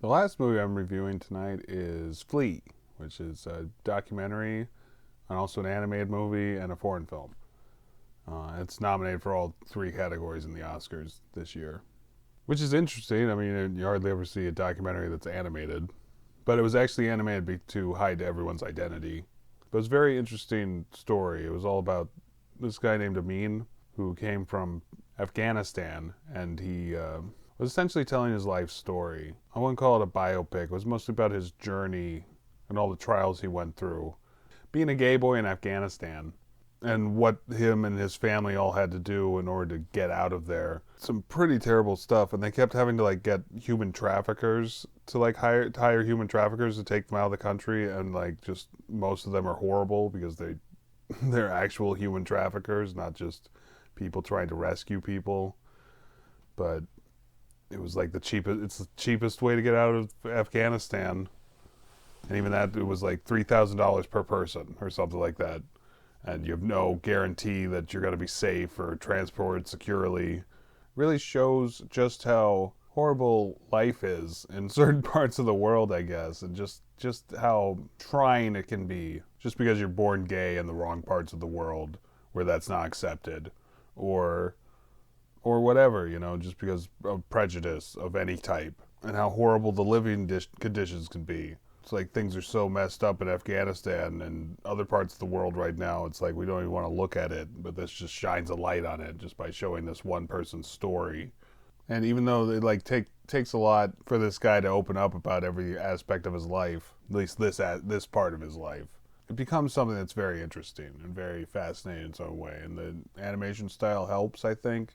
The last movie I'm reviewing tonight is Flee, which is a documentary and also an animated movie and a foreign film. It's nominated for all three categories in the Oscars this year, which is interesting. I mean, you hardly ever see a documentary that's animated, but it was actually animated to hide everyone's identity. But it's a very interesting story. It was all about this guy named Amin who came from Afghanistan, and he was essentially telling his life story. I wouldn't call it a biopic. It was mostly about his journey and all the trials he went through. Being a gay boy in Afghanistan and what him and his family all had to do in order to get out of there. Some pretty terrible stuff, and they kept having to get human traffickers to hire human traffickers to take them out of the country, and just most of them are horrible because they're actual human traffickers, not just people trying to rescue people. But it was it's the cheapest way to get out of Afghanistan. And even that, it was like $3,000 per person or something like that. And you have no guarantee that you're going to be safe or transported securely. Really shows just how horrible life is in certain parts of the world, I guess, and just how trying it can be just because you're born gay in the wrong parts of the world where that's not accepted, or whatever, just because of prejudice of any type, and how horrible the living conditions can be. It's like things are so messed up in Afghanistan and other parts of the world right now. It's like we don't even want to look at it, but this just shines a light on it just by showing this one person's story. And even though it takes a lot for this guy to open up about every aspect of his life, at least this part of his life, it becomes something that's very interesting and very fascinating in its own way. And the animation style helps, I think,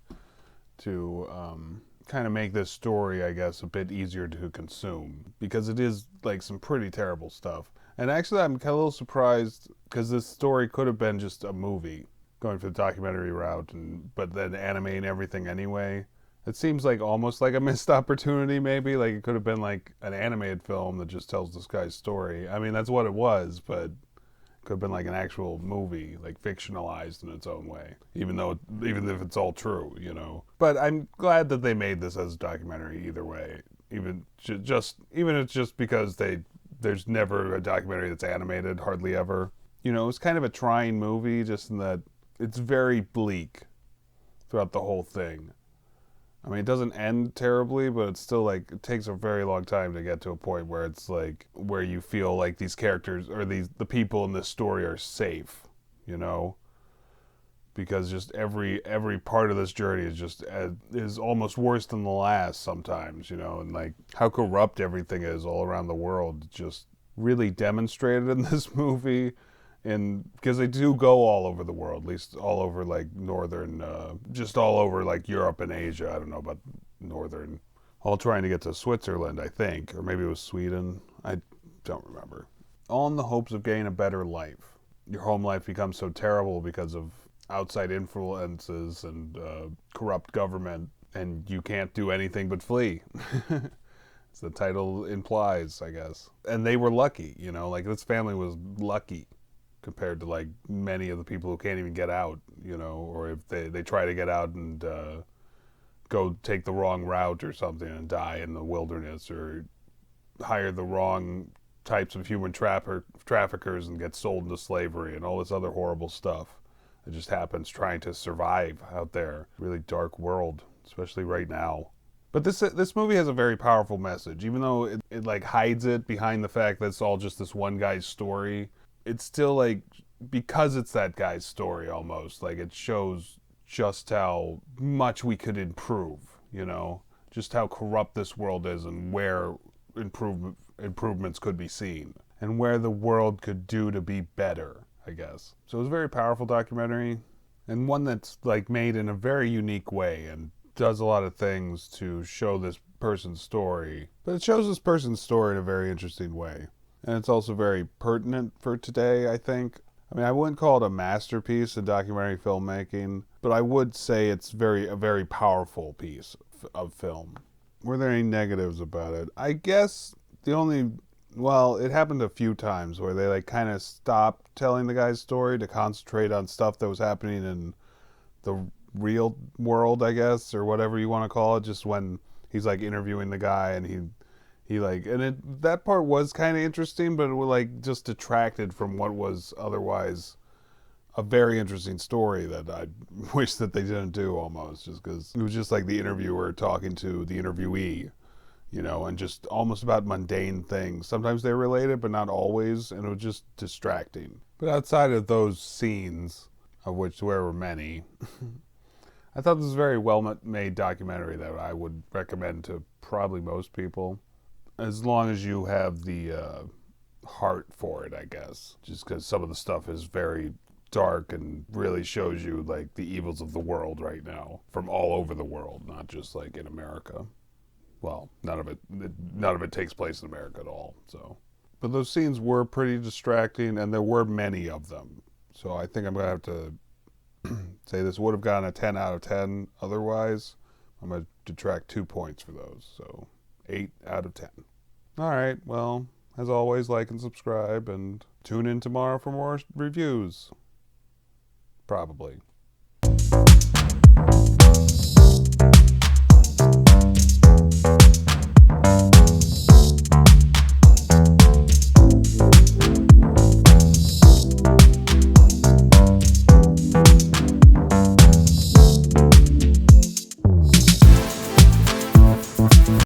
to kind of make this story, I guess, a bit easier to consume, because it is some pretty terrible stuff. And actually, I'm kind of a little surprised because this story could have been just a movie going for the documentary route, but then animating everything anyway. It seems almost like a missed opportunity, maybe. It could have been an animated film that just tells this guy's story. I mean, that's what it was, but could have been an actual movie, fictionalized in its own way, even if it's all true, But I'm glad that they made this as a documentary either way, even it's just because there's never a documentary that's animated, hardly ever. It's kind of a trying movie, just in that it's very bleak throughout the whole thing. I mean, it doesn't end terribly, but it's still it takes a very long time to get to a point where it's where you feel like these characters or the people in this story are safe, because just every part of this journey is almost worse than the last sometimes, and how corrupt everything is all around the world, just really demonstrated in this movie. And because they do go all over the world, at least all over northern, just all over Europe and Asia. I don't know about northern, all trying to get to Switzerland, I think, or maybe it was Sweden. I don't remember. All in the hopes of getting a better life. Your home life becomes so terrible because of outside influences and corrupt government, and you can't do anything but flee. As the title implies, I guess. And they were lucky, this family was lucky compared to many of the people who can't even get out, or if they try to get out and go take the wrong route or something and die in the wilderness, or hire the wrong types of human traffickers and get sold into slavery and all this other horrible stuff that just happens trying to survive out there. Really dark world, especially right now. But this movie has a very powerful message, even though it hides it behind the fact that it's all just this one guy's story. It's still because it's that guy's story almost, it shows just how much we could improve, just how corrupt this world is and where improvements could be seen and where the world could do to be better, I guess. So it was a very powerful documentary, and one that's made in a very unique way and does a lot of things to show this person's story. But it shows this person's story in a very interesting way. And it's also very pertinent for today, I think. I mean, I wouldn't call it a masterpiece in documentary filmmaking, but I would say it's a very powerful piece of film. Were there any negatives about it? I guess it happened a few times where they kind of stopped telling the guy's story to concentrate on stuff that was happening in the real world, I guess, or whatever you want to call it, just when he's interviewing the guy and He like, and that part was kind of interesting, but it was like just detracted from what was otherwise a very interesting story that I wish that they didn't do almost, just because it was just like the interviewer talking to the interviewee, you know, and just almost about mundane things. Sometimes they're related, but not always, and it was just distracting. But outside of those scenes, of which there were many, I thought this was a very well-made documentary that I would recommend to probably most people, as long as you have the heart for it, I guess. Just because some of the stuff is very dark and really shows you like the evils of the world right now from all over the world, not just like in America. Well, none of it takes place in America at all. So, but those scenes were pretty distracting, and there were many of them. So I think I'm gonna have to say this would have gotten a 10 out of 10 otherwise. I'm gonna detract 2 points for those. So 8 out of 10. All right. Well, as always, like and subscribe, and tune in tomorrow for more reviews. Probably.